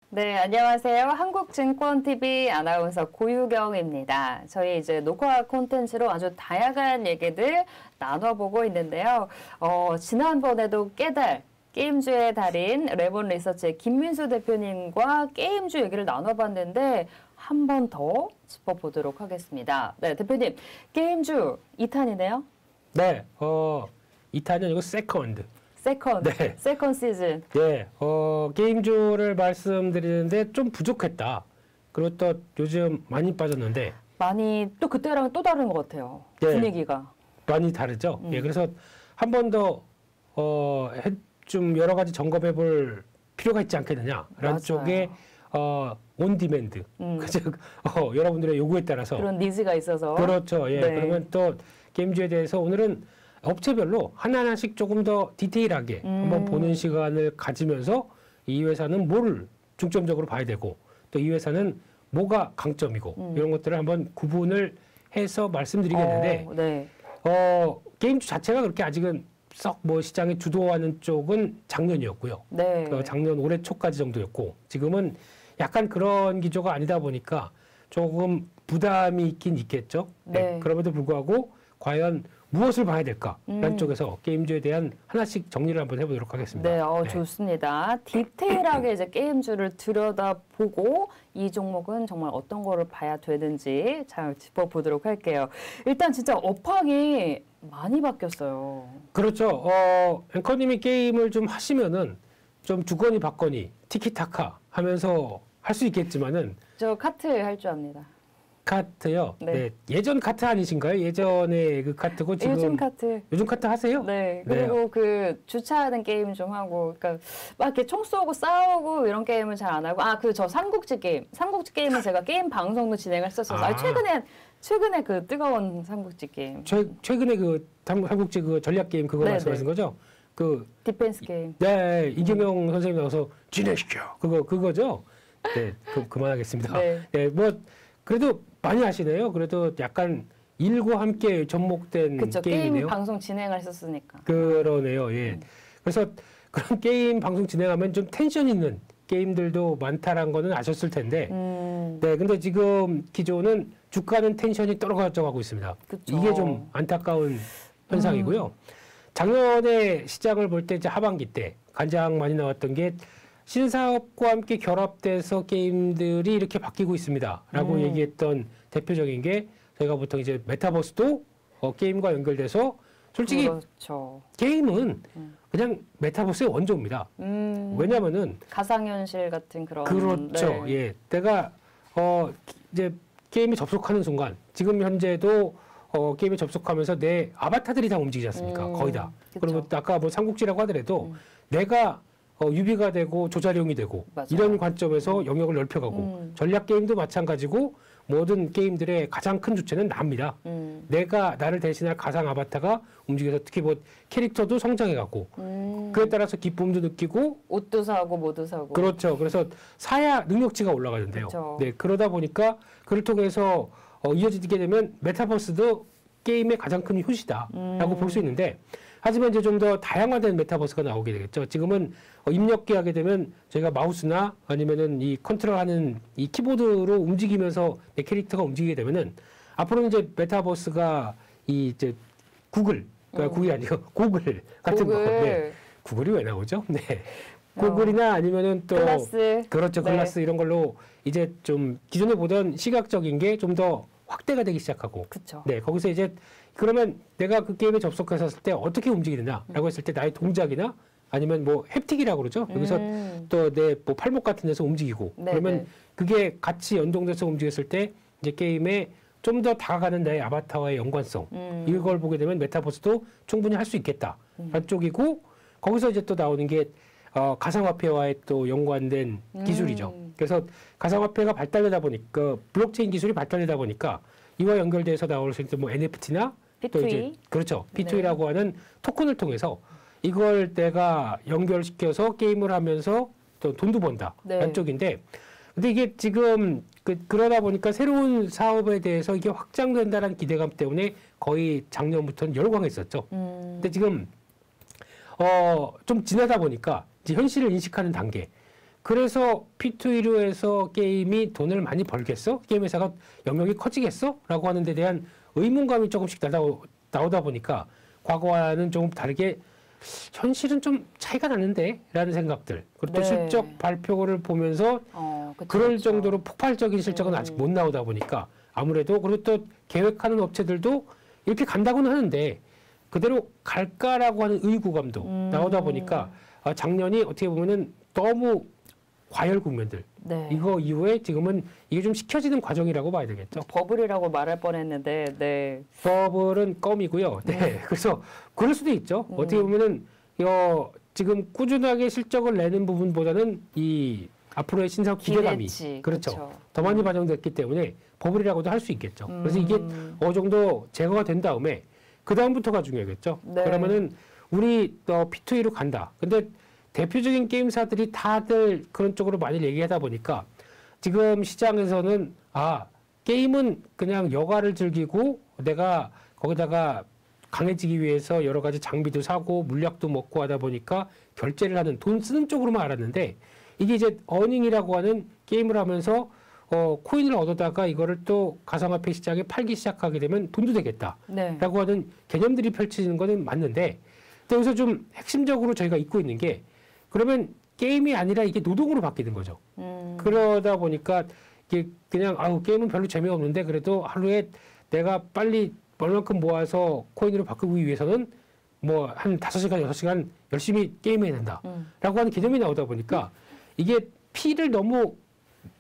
네, 안녕하세요. 한국증권TV 아나운서 고유경입니다. 저희 이제 녹화 콘텐츠로 아주 다양한 얘기들 나눠보고 있는데요. 지난번에도 깨달, 게임주의 달인 레몬 리서치의 김민수 대표님과 게임주 얘기를 나눠봤는데 한 번 더 짚어보도록 하겠습니다. 네, 대표님, 게임주 2탄이네요? 네, 2탄이 아니고 세컨드. 세컨 시즌. 네, 게임주를 말씀드리는데 좀 부족했다. 그리고 또 요즘 많이 빠졌는데. 많이 또 그때랑 또 다른 것 같아요. 네, 분위기가. 많이 다르죠. 예, 그래서 한 번 더, 좀 여러 가지 점검해 볼 필요가 있지 않겠느냐라는 맞아요. 쪽에, 온 디맨드. 즉, 여러분들의 요구에 따라서. 그런 니즈가 있어서. 그렇죠. 예. 네. 그러면 또 게임주에 대해서 오늘은 업체별로 하나하나씩 조금 더 디테일하게 한번 보는 시간을 가지면서 이 회사는 뭘 중점적으로 봐야 되고 또 이 회사는 뭐가 강점이고 이런 것들을 한번 구분을 해서 말씀드리겠는데 네. 게임주 자체가 그렇게 아직은 썩 뭐 시장에 주도하는 쪽은 작년이었고요. 네. 작년 올해 초까지 정도였고 지금은 약간 그런 기조가 아니다 보니까 조금 부담이 있긴 있겠죠. 네. 그럼에도 불구하고 과연 무엇을 봐야 될까라는 쪽에서 게임주에 대한 하나씩 정리를 한번 해보도록 하겠습니다. 네, 좋습니다. 디테일하게 이제 게임주를 들여다보고 이 종목은 정말 어떤 거를 봐야 되는지 잘 짚어보도록 할게요. 일단 진짜 업황이 많이 바뀌었어요. 그렇죠. 앵커님이 게임을 좀 하시면은 좀 주거니 받거니 티키타카 하면서 할 수 있겠지만은 저 카트 할 줄 압니다. 카트요. 네. 네. 예전 카트 아니신가요? 예전에 그 카트고 지금 요즘 카트 하세요? 네. 그리고 그 주차하는 게임 좀 하고, 그러니까 막 이렇게 총 쏘고 싸우고 이런 게임은 잘 안 하고, 저 삼국지 게임. 삼국지 게임은 제가 게임 방송도 진행을 했었어서 최근에 그 뜨거운 삼국지 게임. 최근에 그 삼국지 그 전략 게임 그거 말씀하신 거죠? 그 디펜스 게임. 네, 이경영 선생님 나와서 진행시켜. 그거죠? 네, 그만하겠습니다. 네. 네, 뭐 그래도 많이 하시네요. 그래도 약간 일과 함께 접목된 그쵸, 게임이네요. 게임 방송 진행을 했었으니까. 그러네요. 예. 그래서 그런 게임 방송 진행하면 좀 텐션 있는 게임들도 많다라는 거는 아셨을 텐데. 네, 근데 지금 기존은 주가는 텐션이 떨어져 가고 있습니다. 그쵸. 이게 좀 안타까운 현상이고요. 작년에 시장을 볼 때 이제 하반기 때 가장 많이 나왔던 게 신사업과 함께 결합돼서 게임들이 이렇게 바뀌고 있습니다라고 얘기했던 대표적인 게 저희가 보통 이제 메타버스도 게임과 연결돼서 솔직히 그렇죠. 게임은 그냥 메타버스의 원조입니다. 왜냐면은 가상현실 같은 그런. 그렇죠. 네. 예, 내가 이제 게임에 접속하는 순간 지금 현재도 게임에 접속하면서 내 아바타들이 다 움직이지 않습니까? 거의 다. 그쵸. 그리고 아까 뭐 삼국지라고 하더라도 내가 유비가 되고 조자룡이 되고 맞아요. 이런 관점에서 영역을 넓혀가고 전략 게임도 마찬가지고 모든 게임들의 가장 큰 주체는 나입니다. 내가 나를 대신할 가상 아바타가 움직여서 특히 뭐 캐릭터도 성장해가고 그에 따라서 기쁨도 느끼고 옷도 사고 뭐도 사고. 그렇죠. 그래서 사야 능력치가 올라가는데요. 그쵸. 네, 그러다 보니까 그를 통해서 이어지게 되면 메타버스도 게임의 가장 큰 효시다라고 볼 수 있는데 하지만 이제 좀 더 다양화된 메타버스가 나오게 되겠죠. 지금은 입력기 하게 되면 저희가 마우스나 아니면은 이 컨트롤하는 이 키보드로 움직이면서 내 캐릭터가 움직이게 되면은 앞으로는 이제 메타버스가 이 이제 구글이 아니고 고글 같은 거. 네. 구글이 왜 나오죠? 네. 구글이나 아니면은 또 글라스. 그렇죠. 네. 글라스 이런 걸로 이제 좀 기존에 보던 시각적인 게 좀 더 확대가 되기 시작하고. 그쵸. 네, 거기서 이제 그러면 내가 그 게임에 접속했을 때 어떻게 움직이느냐라고 했을 때 나의 동작이나 아니면 뭐 햅틱이라고 그러죠. 여기서 또 내 뭐 팔목 같은 데서 움직이고 네, 그러면 네. 그게 같이 연동돼서 움직였을 때 이제 게임에 좀 더 다가가는 나의 아바타와의 연관성 이걸 보게 되면 메타버스도 충분히 할 수 있겠다 한쪽이고 거기서 이제 또 나오는 게 가상화폐와의 또 연관된 기술이죠. 그래서 가상화폐가 발달되다 보니까 블록체인 기술이 발달되다 보니까 이와 연결돼서 나올 수 있는 뭐 NFT나 또 P2E? 이제 그렇죠. P2E라고 하는 토큰을 통해서 이걸 내가 연결시켜서 게임을 하면서 또 돈도 번다. 네. 한쪽인데 근데 이게 지금 그러다 보니까 새로운 사업에 대해서 이게 확장된다는 기대감 때문에 거의 작년부터는 열광했었죠. 근데 지금 좀 지나다 보니까 이제 현실을 인식하는 단계. 그래서 P2E로에서 게임이 돈을 많이 벌겠어? 게임 회사가 영역이 커지겠어? 라고 하는 데 대한 의문감이 조금씩 나오다 보니까 과거와는 조금 다르게 현실은 좀 차이가 나는데? 라는 생각들. 그리고 또 네. 실적 발표를 보면서 그쵸, 그럴 그쵸. 정도로 폭발적인 실적은 아직 못 나오다 보니까 아무래도 그리고 또 계획하는 업체들도 이렇게 간다고는 하는데 그대로 갈까라고 하는 의구감도 나오다 보니까 작년이 어떻게 보면은 너무 과열 국면들 네. 이거 이후에 지금은 이게 좀 식혀지는 과정이라고 봐야 되겠죠. 버블이라고 말할 뻔했는데, 네. 버블은 껌이고요. 네. 그래서 그럴 수도 있죠. 어떻게 보면은 지금 꾸준하게 실적을 내는 부분보다는 이 앞으로의 신사업 기대감이 기대치, 그렇죠. 그쵸. 더 많이 반영됐기 때문에 버블이라고도 할 수 있겠죠. 그래서 이게 어느 정도 제거가 된 다음에 그 다음부터가 중요하겠죠. 네. 그러면은 우리 P2E로 간다. 근데 대표적인 게임사들이 다들 그런 쪽으로 많이 얘기하다 보니까 지금 시장에서는 게임은 그냥 여가를 즐기고 내가 거기다가 강해지기 위해서 여러 가지 장비도 사고 물약도 먹고 하다 보니까 결제를 하는 돈 쓰는 쪽으로만 알았는데 이게 이제 어닝이라고 하는 게임을 하면서 코인을 얻어다가 이거를 또 가상화폐 시장에 팔기 시작하게 되면 돈도 되겠다라고 네. 하는 개념들이 펼쳐지는 거는 맞는데 또 여기서 좀 핵심적으로 저희가 잊고 있는 게 그러면 게임이 아니라 이게 노동으로 바뀌는 거죠. 그러다 보니까 이게 그냥 게임은 별로 재미없는데 그래도 하루에 내가 빨리 얼만큼 모아서 코인으로 바꾸기 위해서는 뭐 한 5시간, 6시간 열심히 게임해야 된다라고 하는 개념이 나오다 보니까 이게 P를 너무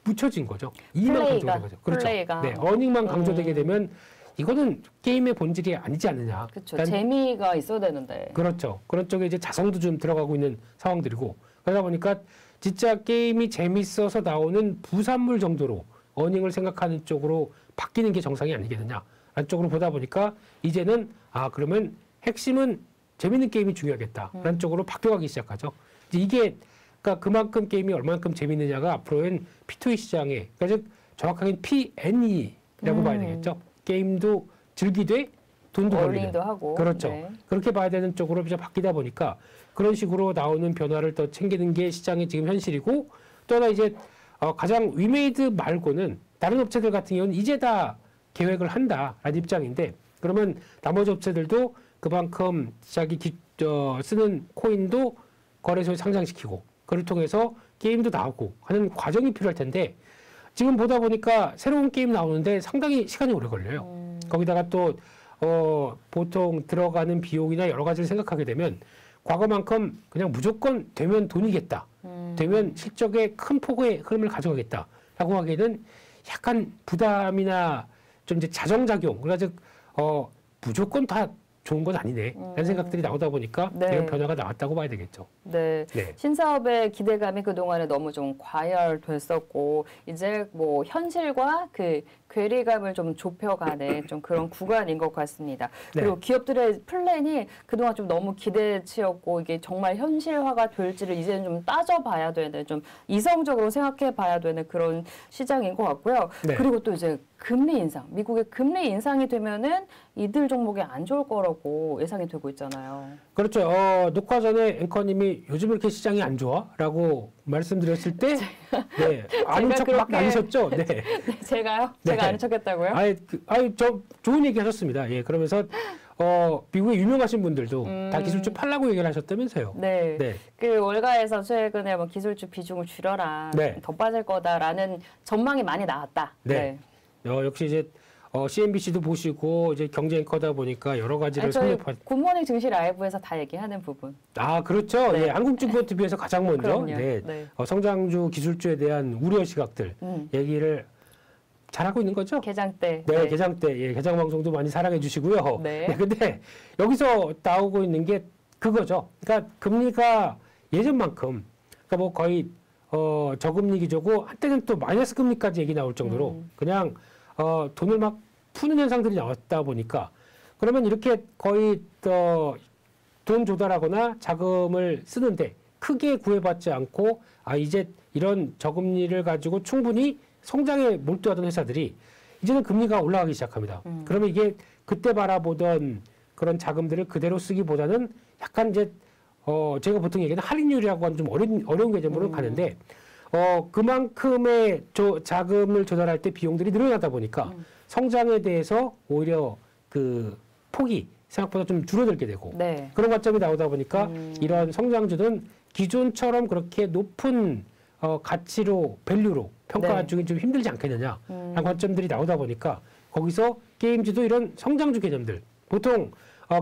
묻혀진 거죠. 이만 강조가 된 거죠. 그렇죠. 플레이가. 네, 어닝만 강조되게 되면 이거는 게임의 본질이 아니지 않느냐. 그렇죠. 재미가 있어야 되는데. 그렇죠. 그런 쪽에 이제 자성도 좀 들어가고 있는 상황들이고 그러다 보니까 진짜 게임이 재밌어서 나오는 부산물 정도로 어닝을 생각하는 쪽으로 바뀌는 게 정상이 아니겠느냐. 라는 쪽으로 보다 보니까 이제는 그러면 핵심은 재밌는 게임이 중요하겠다라는 쪽으로 바뀌어가기 시작하죠. 이제 이게 그러니까 그만큼 게임이 얼마만큼 재밌느냐가 앞으로는 P2E 시장에 그러니까 즉 정확하게는 P&E라고 봐야 되겠죠. 게임도 즐기되 돈도 벌리는. 어닝도 하고. 그렇죠. 네. 그렇게 봐야 되는 쪽으로 이제 바뀌다 보니까 그런 식으로 나오는 변화를 더 챙기는 게 시장의 지금 현실이고 또 하나 이제 가장 위메이드 말고는 다른 업체들 같은 경우는 이제 다 계획을 한다라는 입장인데 그러면 나머지 업체들도 그만큼 자기 쓰는 코인도 거래소에 상장시키고 그를 통해서 게임도 나오고 하는 과정이 필요할 텐데 지금 보다 보니까 새로운 게임 나오는데 상당히 시간이 오래 걸려요. 거기다가 또 보통 들어가는 비용이나 여러 가지를 생각하게 되면 과거만큼 그냥 무조건 되면 돈이겠다. 되면 실적의 큰 폭의 흐름을 가져가겠다라고 하기에는 약간 부담이나 좀 이제 자정작용, 그러니까 즉 무조건 다 좋은 건 아니네. 라는 생각들이 나오다 보니까 네. 이런 변화가 나왔다고 봐야 되겠죠. 네. 네. 신사업의 기대감이 그동안에 너무 좀 과열됐었고 이제 뭐 현실과 그 괴리감을 좀 좁혀가는 좀 그런 구간인 것 같습니다. 네. 그리고 기업들의 플랜이 그동안 좀 너무 기대치였고 이게 정말 현실화가 될지를 이제는 좀 따져봐야 되는 좀 이성적으로 생각해봐야 되는 그런 시장인 것 같고요. 네. 그리고 또 이제 금리 인상, 미국의 금리 인상이 되면은 이들 종목이 안 좋을 거라고 예상이 되고 있잖아요. 그렇죠. 녹화 전에 앵커님이 요즘 이렇게 시장이 안 좋아? 라고 말씀드렸을 때, 네. 아는 척 막 그렇게- 아니셨죠? 네. 네, 제가요? 네. 제가 아는 척했다고요? 저 좋은 얘기 하셨습니다. 예. 그러면서, 미국의 유명하신 분들도 다 기술주 팔라고 얘기를 하셨다면서요. 네. 네. 그 월가에서 최근에 뭐 기술주 비중을 줄여라, 네. 더 빠질 거다라는 전망이 많이 나왔다. 네. 역시 이제, CNBC도 보시고, 이제 경제 앵커다 보니까 여러 가지를 아니, 저희 섭렵하 굿모닝 증시 라이브에서 다 얘기하는 부분. 그렇죠. 네. 예, 한국증권TV에서 가장 먼저 그럼요. 네, 네. 성장주 기술주에 대한 우려 시각들 얘기를 잘하고 있는 거죠. 개장 때. 네, 개장 때, 개장 방송도 많이 사랑해 주시고요. 네. 근데 여기서 나오고 있는 게 그거죠. 그러니까 금리가 예전만큼, 그러니까 뭐 거의, 저금리 기조고, 한때는 또 마이너스 금리까지 얘기 나올 정도로 그냥, 돈을 막 푸는 현상들이 나왔다 보니까 그러면 이렇게 거의, 돈 조달하거나 자금을 쓰는데 크게 구애받지 않고, 이제 이런 저금리를 가지고 충분히 성장에 몰두하던 회사들이 이제는 금리가 올라가기 시작합니다. 그러면 이게 그때 바라보던 그런 자금들을 그대로 쓰기보다는 약간 이제 제가 보통 얘기하는 할인율이라고 하는 좀 어려운 개념으로 가는데 그만큼의 자금을 조달할 때 비용들이 늘어나다 보니까 성장에 대해서 오히려 그 폭이 생각보다 좀 줄어들게 되고 네. 그런 관점이 나오다 보니까 이런 성장주는 기존처럼 그렇게 높은 가치로 밸류로 평가하기 좀 힘들지 않겠느냐 라는 관점들이 나오다 보니까 거기서 게임주도 이런 성장주 개념들 보통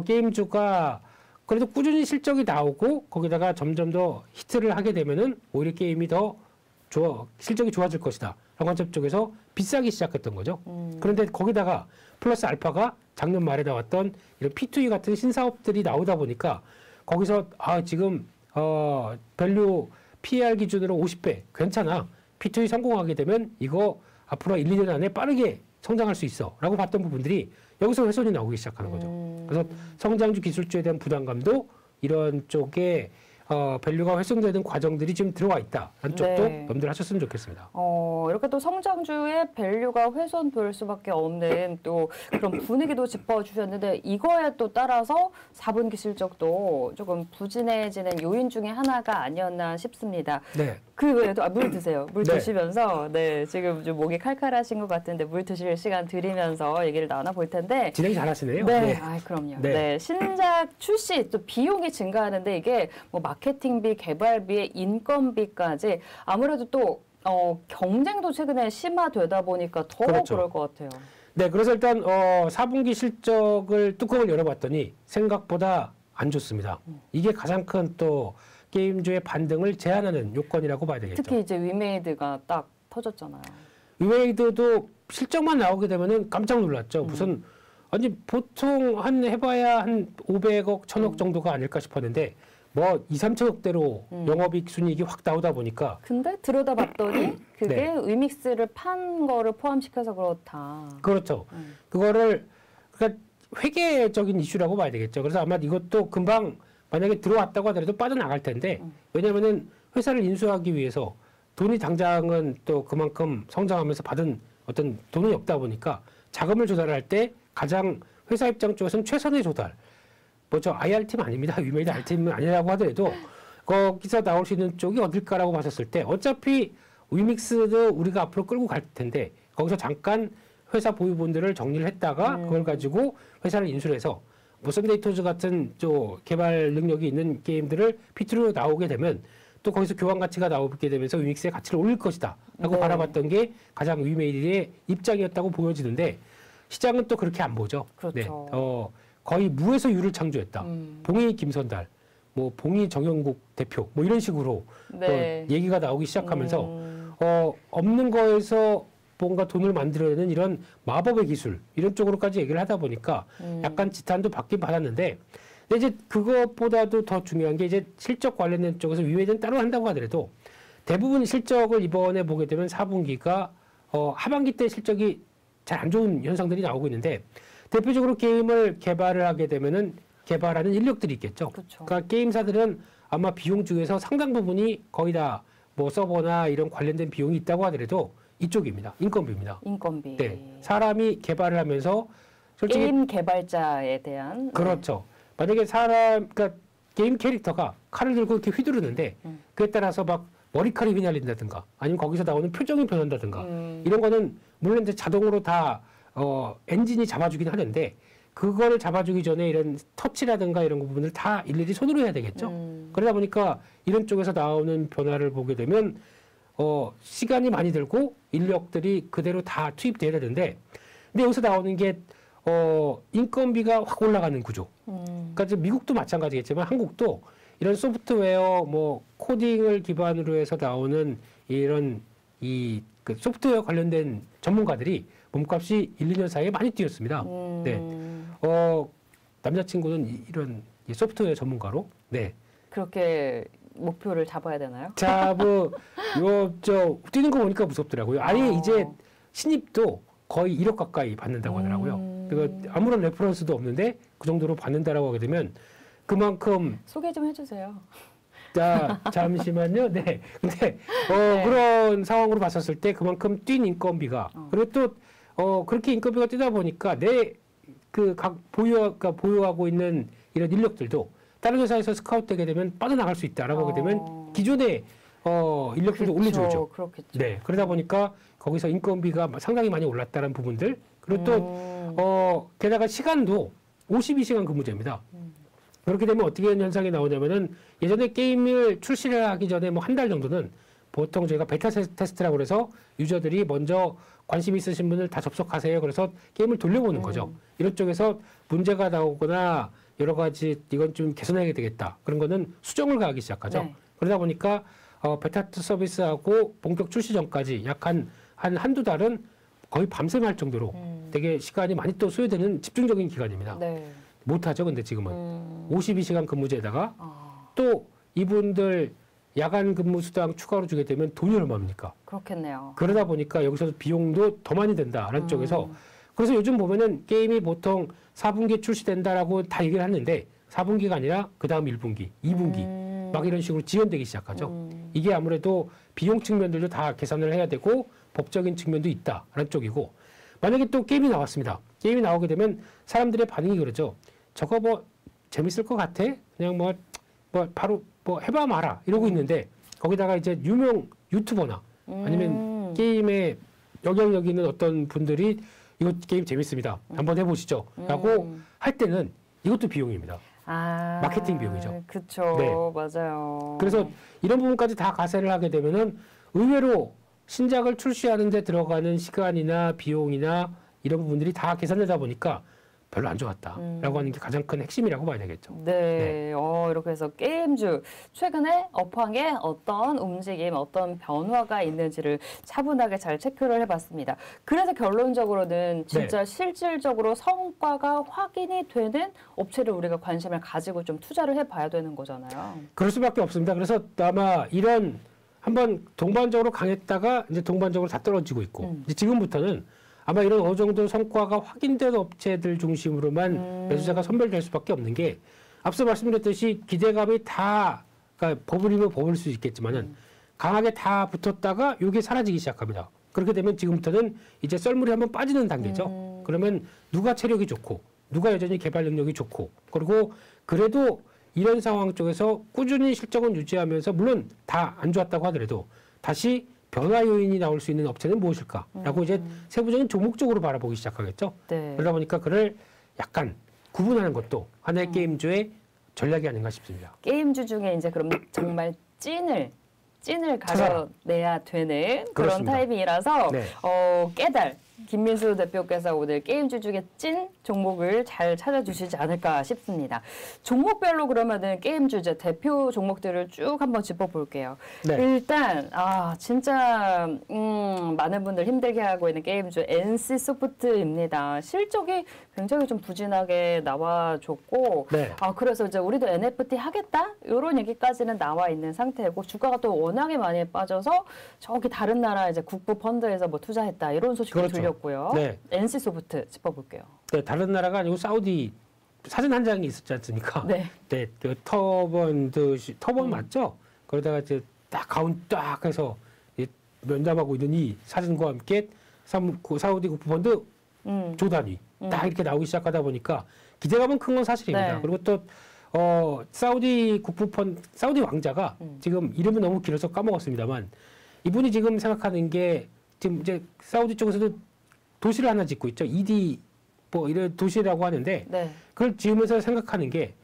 게임주가 그래도 꾸준히 실적이 나오고 거기다가 점점 더 히트를 하게 되면은 오히려 게임이 더 실적이 좋아질 것이다 라는 관점 쪽에서 비싸기 시작했던 거죠. 그런데 거기다가 플러스 알파가 작년 말에 나왔던 이런 P2E 같은 신사업들이 나오다 보니까 거기서 지금 밸류 PER 기준으로 50배 괜찮아. P2E 성공하게 되면 이거 앞으로 1, 2년 안에 빠르게 성장할 수 있어 라고 봤던 부분들이 여기서 훼손이 나오기 시작하는 거죠. 그래서 성장주 기술주에 대한 부담감도 이런 쪽에 밸류가 훼손되는 과정들이 지금 들어와 있다. 라는 쪽도 염두를 하셨으면 좋겠습니다. 이렇게 또 성장주의 밸류가 훼손될 수밖에 없는 또 그런 분위기도 짚어주셨는데 이거에 또 따라서 4분기 실적도 조금 부진해지는 요인 중에 하나가 아니었나 싶습니다. 네. 그 외에도 물 드세요. 물 네. 드시면서 지금 좀 목이 칼칼하신 것 같은데 물 드실 시간 드리면서 얘기를 나눠볼 텐데 진행 잘하시네요. 네. 그럼요. 네. 신작 출시 또 비용이 증가하는데 이게 뭐 마케팅비, 개발비에 인건비까지 아무래도 또 경쟁도 최근에 심화되다 보니까 더 그렇죠. 그럴 것 같아요. 네, 그래서 일단 4분기 실적을 뚜껑을 열어봤더니 생각보다 안 좋습니다. 이게 가장 큰 또 게임주의 반등을 제한하는 요건이라고 봐야 되겠죠. 특히 이제 위메이드가 딱 터졌잖아요. 위메이드도 실적만 나오게 되면은 깜짝 놀랐죠. 무슨 아니 보통 해봐야 한 500억, 1000억 정도가 아닐까 싶었는데 뭐 2, 3천억대로 영업이익 순이익이 확 나오다 보니까 근데 들여다봤더니 그게 위믹스를 판 거를 포함시켜서 그렇다. 그렇죠. 그거를 그러니까 회계적인 이슈라고 봐야 되겠죠. 그래서 아마 이것도 금방 만약에 들어왔다고 하더라도 빠져나갈 텐데 왜냐하면은 회사를 인수하기 위해서 돈이 당장은 또 그만큼 성장하면서 받은 어떤 돈이 없다 보니까 자금을 조달할 때 가장 회사 입장 쪽에서는 최선의 조달. 저 IR팀 아닙니다. 위메이드 R팀은 아니라고 하더라도 거기서 나올 수 있는 쪽이 어딜까라고 봤었을 때 어차피 위믹스도 우리가 앞으로 끌고 갈 텐데 거기서 잠깐 회사 보유분들을 정리를 했다가 그걸 가지고 회사를 인수를 해서 뭐 썬데이토즈 같은 개발 능력이 있는 게임들을 P2로 나오게 되면 또 거기서 교환 가치가 나오게 되면서 위믹스의 가치를 올릴 것이다 라고 바라봤던 게 가장 위메이드의 입장이었다고 보여지는데 시장은 또 그렇게 안 보죠. 그렇죠. 네. 거의 무에서 유를 창조했다. 봉이 김선달, 뭐 봉이 정영국 대표, 뭐 이런 식으로 얘기가 나오기 시작하면서 없는 거에서 뭔가 돈을 만들어내는 이런 마법의 기술 이런 쪽으로까지 얘기를 하다 보니까 약간 지탄도 받긴 받았는데 근데 이제 그것보다도 더 중요한 게 이제 실적 관련된 쪽에서 위메이드는 따로 한다고 하더라도 대부분 실적을 이번에 보게 되면 4분기가 하반기 때 실적이 잘 안 좋은 현상들이 나오고 있는데 대표적으로 게임을 개발을 하게 되면은 개발하는 인력들이 있겠죠. 그렇죠. 그러니까 게임사들은 아마 비용 중에서 상당 부분이 거의 다 뭐 서버나 이런 관련된 비용이 있다고 하더라도 이쪽입니다. 인건비입니다. 인건비. 네. 사람이 개발을 하면서 솔직히 게임 개발자에 대한 그렇죠. 만약에 그러니까 게임 캐릭터가 칼을 들고 이렇게 휘두르는데 그에 따라서 막 머리칼이 휘날린다든가 아니면 거기서 나오는 표정이 변한다든가 이런 거는 물론 이제 자동으로 다 엔진이 잡아주긴 하는데 그거를 잡아주기 전에 이런 터치라든가 이런 부분을 다 일일이 손으로 해야 되겠죠. 그러다 보니까 이런 쪽에서 나오는 변화를 보게 되면 시간이 많이 들고 인력들이 그대로 다 투입돼야 되는데 근데 여기서 나오는 게 인건비가 확 올라가는 구조. 그러니까 지금 미국도 마찬가지겠지만 한국도 이런 소프트웨어 뭐 코딩을 기반으로 해서 나오는 이런 그 소프트웨어 관련된 전문가들이 몸값이 1, 2년 사이에 많이 뛰었습니다. 네. 남자친구는 이런 소프트웨어 전문가로. 네. 그렇게 목표를 잡아야 되나요? 자, 뛰는 거 보니까 무섭더라고요. 아니, 이제 신입도 거의 1억 가까이 받는다고 하더라고요. 아무런 레퍼런스도 없는데 그 정도로 받는다라고 하게 되면 그만큼. 소개 좀 해주세요. 자, 잠시만요. 네. 근데, 그런 상황으로 봤었을 때 그만큼 뛴 인건비가, 그리고 또, 그렇게 인건비가 뛰다 보니까 각 보유하고 있는 이런 인력들도 다른 회사에서 스카우트 되게 되면 빠져나갈 수 있다라고 하게 되면 기존의 인력들도 올려줘야죠. 그렇겠죠. 네, 그러다 보니까 거기서 인건비가 상당히 많이 올랐다는 부분들. 그리고 또 게다가 시간도 52시간 근무제입니다. 그렇게 되면 어떻게 현상이 나오냐면은 예전에 게임을 출시를 하기 전에 뭐 한 달 정도는 보통 저희가 베타 테스트라고 그래서 유저들이 먼저 관심 있으신 분을 다 접속하세요. 그래서 게임을 돌려보는 거죠. 이런 쪽에서 문제가 나오거나 여러 가지 이건 좀 개선해야 되겠다. 그런 거는 수정을 가하기 시작하죠. 네. 그러다 보니까 베타 서비스하고 본격 출시 전까지 약 한두 달은 거의 밤샘 할 정도로 되게 시간이 많이 또 소요되는 집중적인 기간입니다. 네. 못하죠. 근데 지금은 52시간 근무제에다가 또 이분들 야간 근무 수당 추가로 주게 되면 돈이 얼마입니까? 그렇겠네요. 그러다 보니까 여기서 비용도 더 많이 든다라는 쪽에서 그래서 요즘 보면은 게임이 보통 4분기에 출시된다라고 다 얘기를 하는데 4분기가 아니라 그 다음 1분기, 2분기 막 이런 식으로 지연되기 시작하죠. 이게 아무래도 비용 측면들도 다 계산을 해야 되고 법적인 측면도 있다라는 쪽이고 만약에 또 게임이 나왔습니다. 게임이 나오게 되면 사람들의 반응이 그러죠. 저거 뭐 재밌을 것 같아? 그냥 뭐 바로 뭐 해봐 마라 이러고 있는데 거기다가 이제 유명 유튜버나 아니면 게임에 영향력 있는 어떤 분들이 이거 게임 재밌습니다. 한번 해보시죠. 라고 할 때는 이것도 비용입니다. 마케팅 비용이죠. 그렇죠. 네. 맞아요. 그래서 이런 부분까지 다 가세를 하게 되면은 의외로 신작을 출시하는 데 들어가는 시간이나 비용이나 이런 부분들이 다 계산되다 보니까 별로 안 좋았다라고 하는 게 가장 큰 핵심이라고 봐야 되겠죠. 네, 이렇게 해서 게임주 최근에 업황에 어떤 움직임, 어떤 변화가 있는지를 차분하게 잘 체크를 해봤습니다. 그래서 결론적으로는 진짜 실질적으로 성과가 확인이 되는 업체를 우리가 관심을 가지고 좀 투자를 해봐야 되는 거잖아요. 그럴 수밖에 없습니다. 그래서 아마 이런 한번 동반적으로 강했다가 이제 동반적으로 다 떨어지고 있고 이제 지금부터는 아마 이런 어느 정도 성과가 확인된 업체들 중심으로만 매수자가 선별될 수밖에 없는 게 앞서 말씀드렸듯이 기대감이 다 그러니까 버블이면 버블 수 있겠지만은 강하게 다 붙었다가 이게 사라지기 시작합니다. 그렇게 되면 지금부터는 이제 썰물이 한번 빠지는 단계죠. 그러면 누가 체력이 좋고 누가 여전히 개발 능력이 좋고 그리고 그래도 이런 상황 쪽에서 꾸준히 실적은 유지하면서 물론 다 안 좋았다고 하더라도 다시 변화 요인이 나올 수 있는 업체는 무엇일까라고 이제 세부적인 종목적으로 바라보기 시작하겠죠. 네. 그러다 보니까 그를 약간 구분하는 것도 하나의 게임주의 전략이 아닌가 싶습니다. 게임주 중에 이제 그럼 정말 찐을 가려내야 되는 그런 그렇습니다. 타이밍이라서 네. 깨달 김민수 대표께서 오늘 게임주 중에 찐 종목을 잘 찾아주시지 않을까 싶습니다. 종목별로 그러면은 게임주 이제 대표 종목들을 쭉 한번 짚어볼게요. 네. 일단 진짜 많은 분들 힘들게 하고 있는 게임주 NC소프트입니다. 실적이 굉장히 좀 부진하게 나와줬고 네. 그래서 이제 우리도 NFT 하겠다 이런 얘기까지는 나와 있는 상태고 주가가 또 워낙에 많이 빠져서 저기 다른 나라 이제 국부 펀드에서 뭐 투자했다 이런 소식도 그렇죠. 들렸고요. 네. NC소프트 짚어볼게요. 네, 다른 나라가 아니고 사우디 사진 한 장이 있었지 않습니까? 네. 네, 그 터번 맞죠? 그러다가 이제 딱 가운 딱 해서 면담하고 있는 이 사진과 함께 사우디 국부 펀드 조단위 딱 이렇게 나오기 시작하다 보니까 기대감은 큰 건 사실입니다. 네. 그리고 또 사우디 사우디 왕자가 지금 이름이 너무 길어서 까먹었습니다만 이분이 지금 생각하는 게 지금 이제 사우디 쪽에서도 도시를 하나 짓고 있죠. ED 뭐 이런 도시라고 하는데 네. 그걸 지으면서 생각하는 게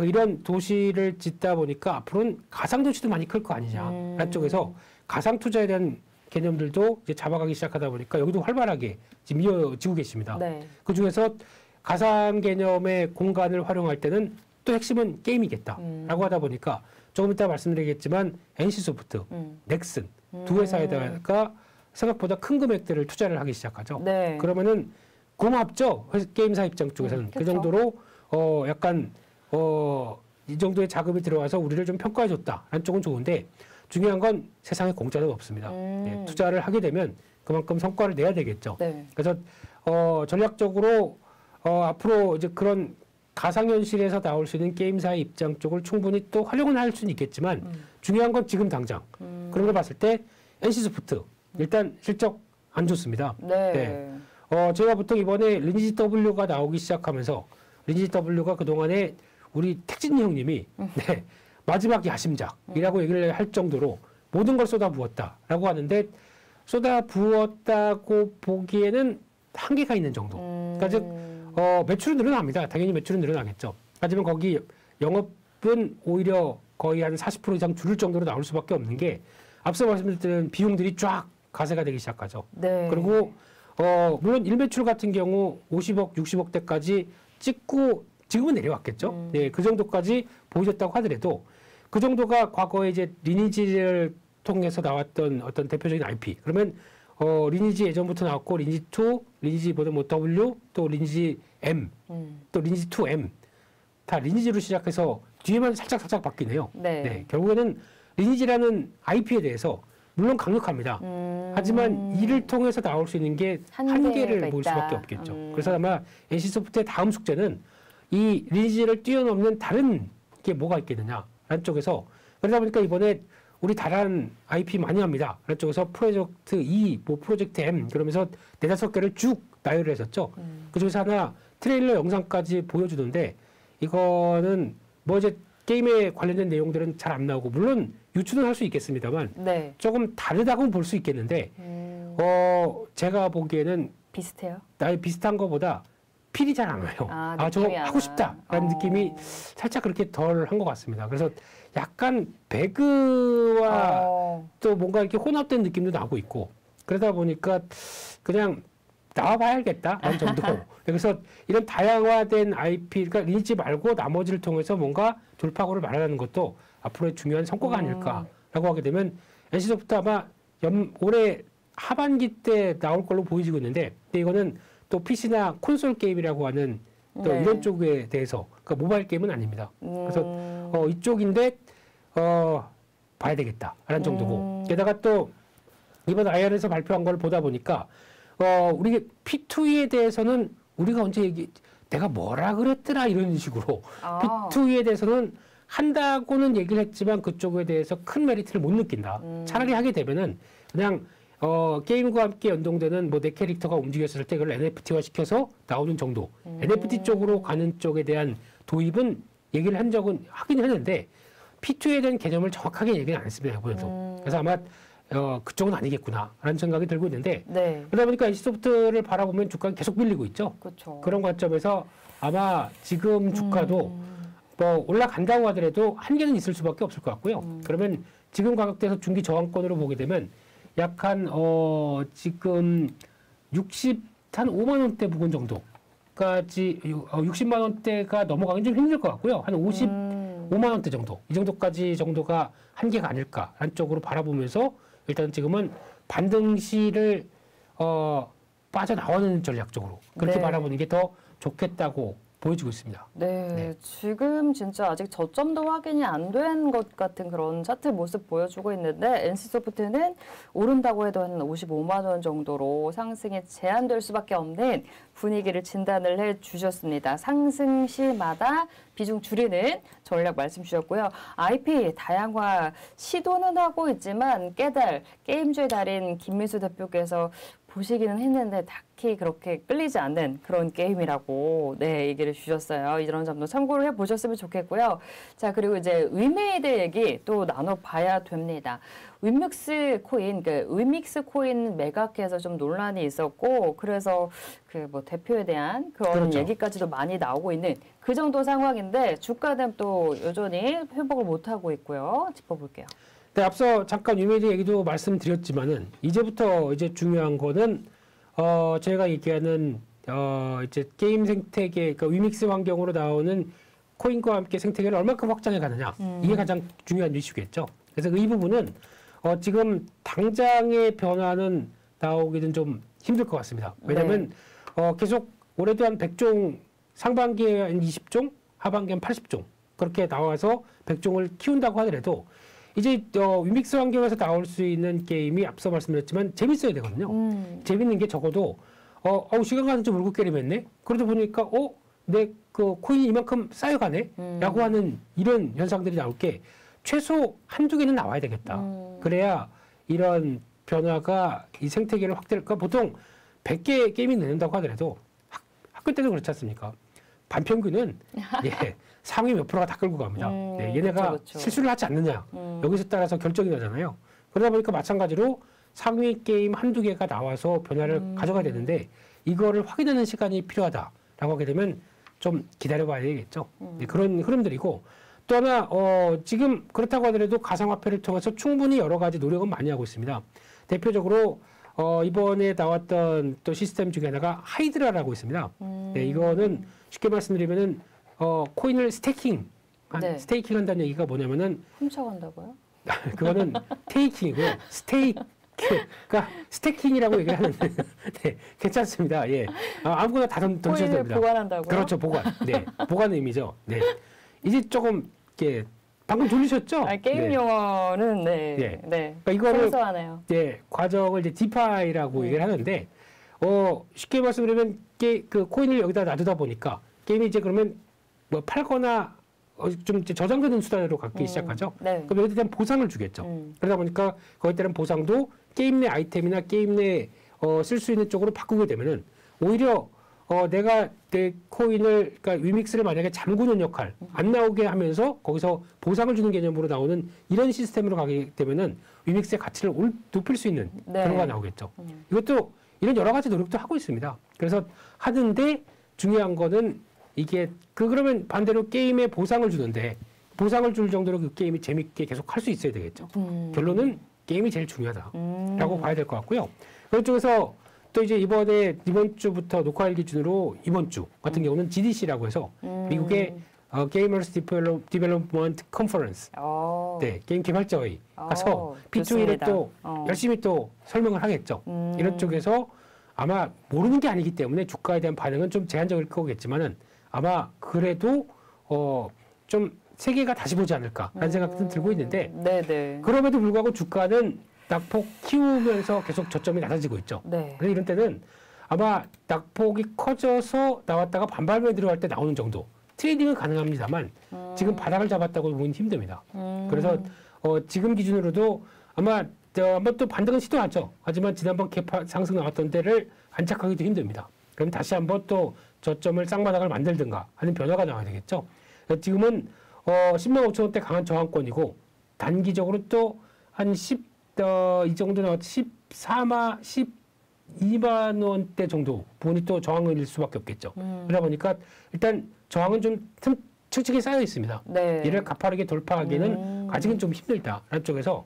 이런 도시를 짓다 보니까 앞으로는 가상 도시도 많이 클 거 아니냐라는 쪽에서 가상 투자에 대한 개념들도 이제 잡아가기 시작하다 보니까 여기도 활발하게 지금 이어지고 계십니다. 네. 그 중에서 가상 개념의 공간을 활용할 때는 또 핵심은 게임이겠다라고 하다 보니까 조금 이따 말씀드리겠지만 NC소프트, 넥슨 두 회사에다가 생각보다 큰 금액들을 투자를 하기 시작하죠. 네. 그러면은 고맙죠. 게임사 입장 쪽에서는 그 그쵸. 정도로 약간 이 정도의 자금이 들어와서 우리를 좀 평가해줬다라는 쪽은 좋은데 중요한 건 세상에 공짜는 없습니다. 네, 투자를 하게 되면 그만큼 성과를 내야 되겠죠. 네. 그래서 전략적으로 앞으로 이제 그런 가상현실에서 나올 수 있는 게임사의 입장 쪽을 충분히 또 활용은 할 수는 있겠지만 중요한 건 지금 당장 그런 걸 봤을 때 NC소프트 일단 실적 안 좋습니다. 네. 네. 제가 보통 이번에 리니지 W가 나오기 시작하면서 리니지 W가 그동안에 우리 택진 형님이 네, 마지막 야심작이라고 얘기를 할 정도로 모든 걸 쏟아부었다라고 하는데 쏟아부었다고 보기에는 한계가 있는 정도. 그러니까 즉 매출은 늘어납니다. 당연히 매출은 늘어나겠죠. 하지만 거기 영업은 오히려 거의 한 40% 이상 줄을 정도로 나올 수밖에 없는 게 앞서 말씀드린 비용들이 쫙 가세가 되기 시작하죠. 네. 그리고 물론 일매출 같은 경우 50억, 60억대까지 찍고 지금은 내려왔겠죠. 네, 그 정도까지 보여줬다고 하더라도 그 정도가 과거에 이제 리니지를 통해서 나왔던 어떤 대표적인 IP. 그러면 리니지 예전부터 나왔고 리니지 2, 리니지 뭐 W, 또 리니지 M, 또 리니지 2M 다 리니지로 시작해서 뒤에만 살짝 바뀌네요. 네. 네, 결국에는 리니지라는 IP에 대해서 물론 강력합니다. 하지만 이를 통해서 나올 수 있는 게 한계를 볼 수밖에 없겠죠. 그래서 아마 NC소프트의 다음 숙제는 이 리니지를 뛰어넘는 다른 게 뭐가 있겠느냐라는 쪽에서 그러다 보니까 이번에 우리 다른 IP 많이 합니다. 라는 쪽에서 프로젝트 E, 뭐 프로젝트 M 그러면서 4-5개를 쭉 나열을 했었죠. 그중에서 하나 트레일러 영상까지 보여주는데 이거는 뭐 이제 게임에 관련된 내용들은 잘 안 나오고 물론 유추는 할 수 있겠습니다만 네. 조금 다르다고는 볼 수 있겠는데 제가 보기에는 비슷해요? 비슷한 거보다 필이 잘 안 와요. 저거 하고 싶다라는 느낌이 살짝 그렇게 덜 한 것 같습니다. 그래서 약간 배그와 또 뭔가 이렇게 혼합된 느낌도 나고 있고 그러다 보니까 그냥 나와봐야겠다라는 정도. 그래서 이런 다양화된 IP, 그러니까 리니지 말고 나머지를 통해서 뭔가 돌파구를 마련하는 것도 앞으로의 중요한 성과가 아닐까라고 하게 되면 NC소프트 아마 올해 하반기 때 나올 걸로 보여지고 있는데 근데 이거는 또 PC나 콘솔 게임이라고 하는 또 네. 이런 쪽에 대해서 그러니까 모바일 게임은 아닙니다. 그래서 이쪽인데 봐야 되겠다라는 정도고 게다가 또 이번 IR에서 발표한 걸 보다 보니까 우리 P2E에 대해서는 우리가 언제 내가 뭐라 그랬더라 이런 식으로 P2E에 대해서는 한다고는 얘기를 했지만 그쪽에 대해서 큰 메리트를 못 느낀다. 차라리 하게 되면은 그냥 게임과 함께 연동되는 뭐 내 캐릭터가 움직였을 때 그걸 NFT화 시켜서 나오는 정도. NFT 쪽으로 가는 쪽에 대한 도입은 얘기를 한 적은 하긴 했는데 P2E에 대한 개념을 정확하게 얘기는 안 했습니다. 이번에도. 그래서 아마 그쪽은 아니겠구나라는 생각이 들고 있는데 네. 그러다 보니까 NC소프트를 바라보면 주가가 계속 밀리고 있죠. 그렇죠. 그런 관점에서 아마 지금 주가도 뭐 올라간다고 하더라도 한계는 있을 수밖에 없을 것 같고요. 그러면 지금 가격대에서 중기 저항권으로 보게 되면 약간 지금 한 5만 원대 부근 정도까지 60만 원대가 넘어가긴 좀 힘들 것 같고요. 한 55만 원대 정도 이 정도가 한계가 아닐까라는 쪽으로 바라보면서 일단 지금은 반등시를 빠져나오는 전략적으로 그렇게 네. 바라보는 게 더 좋겠다고 보여지고 있습니다. 네, 지금 진짜 아직 저점도 확인이 안 된 것 같은 그런 차트 모습 보여주고 있는데 NC소프트는 오른다고 해도 한 55만 원 정도로 상승에 제한될 수밖에 없는 분위기를 진단을 해주셨습니다. 상승 시마다 비중 줄이는 전략 말씀 주셨고요. IP 다양화 시도는 하고 있지만 깨달 게임주의 달인 김민수 대표께서 보시기는 했는데 딱히 그렇게 끌리지 않는 그런 게임이라고 얘기를 주셨어요. 이런 점도 참고를 해보셨으면 좋겠고요. 자, 그리고 이제 위메이드 얘기 또 나눠봐야 됩니다. 위믹스 코인, 위믹스 코인 매각해서 좀 논란이 있었고 그래서 그 뭐 대표에 대한 그런 그렇죠. 얘기까지도 많이 나오고 있는 그 정도 상황인데 주가는 또 여전히 회복을 못하고 있고요. 짚어볼게요. 네, 앞서 잠깐 위메이드 얘기도 말씀드렸지만은 이제부터 이제 중요한 거는 저희가 얘기하는 이제 게임 생태계, 그러니까 위믹스 환경으로 나오는 코인과 함께 생태계를 얼마큼 확장해 가느냐 이게 가장 중요한 이슈겠죠. 그래서 이 부분은 지금 당장의 변화는 나오기는 좀 힘들 것 같습니다. 왜냐하면 계속 올해도 한 100종 상반기에 한 20종, 하반기에 한 80종 그렇게 나와서 100종을 키운다고 하더라도 이제 위믹스 환경에서 나올 수 있는 게임이 앞서 말씀드렸지만 재밌어야 되거든요. 재밌는 게 적어도 시간 가는 줄 모르고 게임했네. 그러다 보니까 내 그 코인이 이만큼 쌓여가네. 라고 하는 이런 현상들이 나올 게 최소 한두 개는 나와야 되겠다. 그래야 이런 변화가 이 생태계를 확대할까. 보통 100개 게임이 내는다고 하더라도 학교 때도 그렇지 않습니까? 반평균은 상위 몇 프로가 다 끌고 갑니다. 얘네가 그쵸. 실수를 하지 않느냐. 여기서 따라서 결정이 나잖아요. 그러다 보니까 마찬가지로 상위 게임 한두 개가 나와서 변화를 가져가야 되는데 이거를 확인하는 시간이 필요하다라고 하게 되면 좀 기다려봐야 되겠죠. 네, 그런 흐름들이고 또 하나 지금 그렇다고 하더라도 가상화폐를 통해서 충분히 여러 가지 노력은 많이 하고 있습니다. 대표적으로 이번에 나왔던 또 시스템 중에 하나가 하이드라라고 있습니다. 네, 이거는 쉽게 말씀드리면은 코인을 스테이킹 한다는 얘기가 뭐냐면은 훔쳐간다고요? 그거는 테이킹이고요. 그러니까 스테이킹이라고 얘기를 하는데 네, 괜찮습니다. 예, 아무거나 다 던져도 코인을 됩니다. 보관한다고요? 그렇죠, 보관. 네, 보관 의미죠. 네, 이제 조금 이렇게 방금 돌리셨죠? 게임 네. 용어는 네, 네. 네. 그러니까 이거를 생소하네요. 네, 과정을 이제 디파이라고 얘기를 하는데 쉽게 말씀드리면 그 코인을 여기다 놔두다 보니까 게임이 이제 그러면 뭐 팔거나 좀 이제 저장되는 수단으로 갖기 시작하죠. 네. 그럼 여기에 대한 보상을 주겠죠. 그러다 보니까 거기에 따른 보상도 게임 내 아이템이나 게임 내 쓸 수 있는 쪽으로 바꾸게 되면은 오히려 내가 내 코인을 그러니까 위믹스를 만약에 잠그는 역할 안 나오게 하면서 거기서 보상을 주는 개념으로 나오는 이런 시스템으로 가게 되면은 위믹스의 가치를 높일 수 있는 네. 그런 거 나오겠죠. 이것도 이런 여러 가지 노력도 하고 있습니다. 그래서 하는데 중요한 거는 이게 그러면 반대로 게임에 보상을 주는데 보상을 줄 정도로 그 게임이 재밌게 계속 할 수 있어야 되겠죠. 결론은 게임이 제일 중요하다라고 봐야 될 것 같고요. 그쪽에서 또 이제 이번 주부터 녹화일 기준으로 이번 주 같은 경우는 GDC라고 해서 미국의 Gamers Development Conference, 네, 게임 개발자회의 가서 P2E를 또 열심히 또 설명을 하겠죠. 이런 쪽에서 아마 모르는 게 아니기 때문에 주가에 대한 반응은 좀 제한적일 거겠지만은 아마 그래도 좀 세계가 다시 보지 않을까라는 생각도 들고 있는데 네네. 그럼에도 불구하고 주가는 낙폭 키우면서 계속 저점이 낮아지고 있죠. 네. 그래서 이런 때는 아마 낙폭이 커져서 나왔다가 반발매 들어갈 때 나오는 정도 트레이딩은 가능합니다만 지금 바닥을 잡았다고 보기는 힘듭니다. 그래서 지금 기준으로도 아마 한번 또 반등은 시도하죠. 하지만 지난번 개파 상승 나왔던 데를 안착하기도 힘듭니다. 그럼 다시 한번 또 저점을 쌍바닥을 만들든가 하는 변화가 나와야 되겠죠. 지금은 10만 5천 원대 강한 저항권이고 단기적으로 또 한 이 정도 나왔 12만 원대 정도 부분이 또 저항일 수밖에 없겠죠. 그러다 보니까 일단 저항은 좀 층층이 쌓여 있습니다. 네. 이를 가파르게 돌파하기는 아직은 좀 힘들다라는 쪽에서